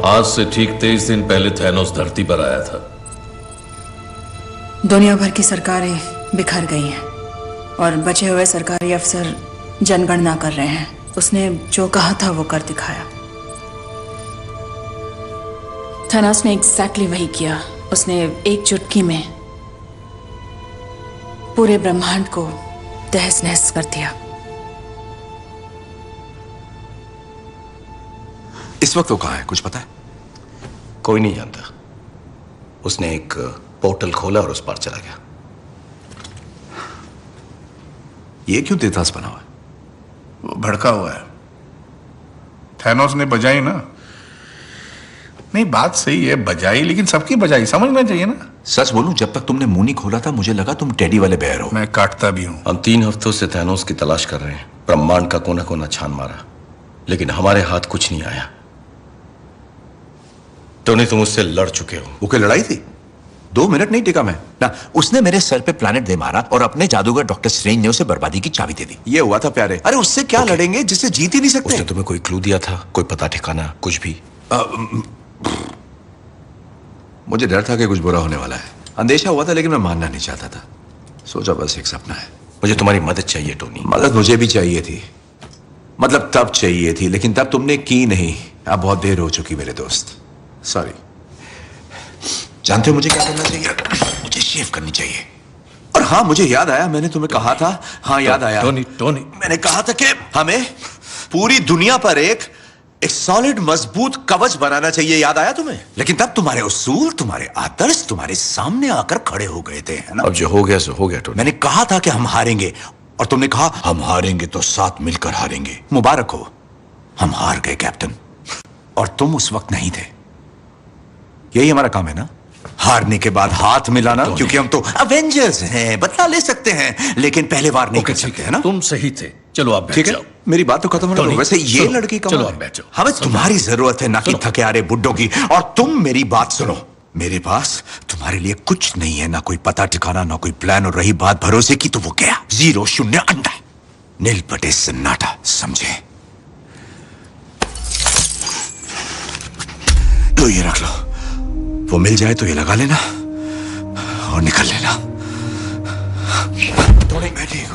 आज से ठीक 23 दिन पहले थैनोस धरती पर आया था। दुनिया भर की सरकारें बिखर गई हैं और बचे हुए सरकारी अफसर जनगणना कर रहे हैं। उसने जो कहा था वो कर दिखाया। थैनोस ने एग्जैक्टली वही किया। उसने एक चुटकी में पूरे ब्रह्मांड को तहस नहस कर दिया। इस वक्त वो कहाँ है, कुछ पता है? कोई नहीं जानता। उसने एक पोर्टल खोला और उस पार चला गया। ये क्यों तेतास बना हुआ है? वो भड़का हुआ है। थैनोस ने बजाई ना। नहीं, बात सही है, बजाई, लेकिन सबकी बजाई समझना चाहिए ना। सच बोलूं, जब तक तुमने मुंह नहीं खोला था मुझे लगा तुम टेडी वाले बेयर हो। मैं काटता भी हूं। हम 3 हफ्तों से थैनोस की तलाश कर रहे हैं। ब्रह्मांड का कोना कोना छान मारा, लेकिन हमारे हाथ कुछ नहीं आया। टोनी, तुम उससे लड़ चुके हो। वो क्या लड़ाई थी? 2 मिनट नहीं टिका मैं ना। उसने मेरे सर पे प्लैनेट दे मारा और अपने जादूगर डॉक्टर स्ट्रेंज ने उसे बर्बादी की चाबी दे दी। ये हुआ था प्यारे। अरे उससे क्या लड़ेंगे जिससे जीत ही नहीं सकते? उसने तुम्हें कोई क्लू दिया था? कोई पता ठिकाना कुछ भी? मुझे डर था कि कुछ बुरा होने वाला है। अंदेशा हुआ था, लेकिन मैं मानना नहीं चाहता था। सोचा बस एक सपना है। मुझे तुम्हारी मदद चाहिए टोनी। मदद मुझे भी चाहिए थी, मतलब तब चाहिए थी, लेकिन तब तुमने की नहीं। अब बहुत देर हो चुकी मेरे दोस्त। सॉरी। जानते हो मुझे क्या करना चाहिए? मुझे शेव करनी चाहिए। और हाँ, मुझे याद आया, मैंने तुम्हें कहा था। हाँ, याद आया। टोनी, मैंने कहा था कि हमें पूरी दुनिया पर एक सॉलिड मजबूत कवच बनाना चाहिए। याद आया तुम्हें? लेकिन तब तुम्हारे उसूल, तुम्हारे आदर्श तुम्हारे सामने आकर खड़े हो गए थे, है ना? अब जो हो गया सो हो गया टोनी। मैंने कहा था कि हम हारेंगे, और तुमने कहा हम हारेंगे तो साथ मिलकर हारेंगे। मुबारक हो, हम हार गए कैप्टन, और तुम उस वक्त नहीं थे। यही हमारा काम है ना, हारने के बाद हाथ मिलाना, क्योंकि हम तो अवेंजर्स हैं। बदला ले सकते हैं, लेकिन पहले वार नहीं कर सकते, है ना? तुम सही थे। चलो आप ठीक बैठ है, जाओ। मेरी बात तो खत्म होने दो। वैसे ये लड़की कमाल चलो है। आप बैठ जाओ। हमें तुम्हारी जरूरत है, ना कि थकेहारे बुड्ढों की। और तुम मेरी बात सुनो, मेरे पास तुम्हारे लिए कुछ नहीं है, ना कोई पता ठिकाना, ना कोई प्लान। और रही बात भरोसे की, तो वो क्या? 0 0 अंडा, नील पटे सन्नाटा, समझे? तो ये रख लो, वो मिल जाए तो ये लगा लेना और निकल लेना। मैं ठीक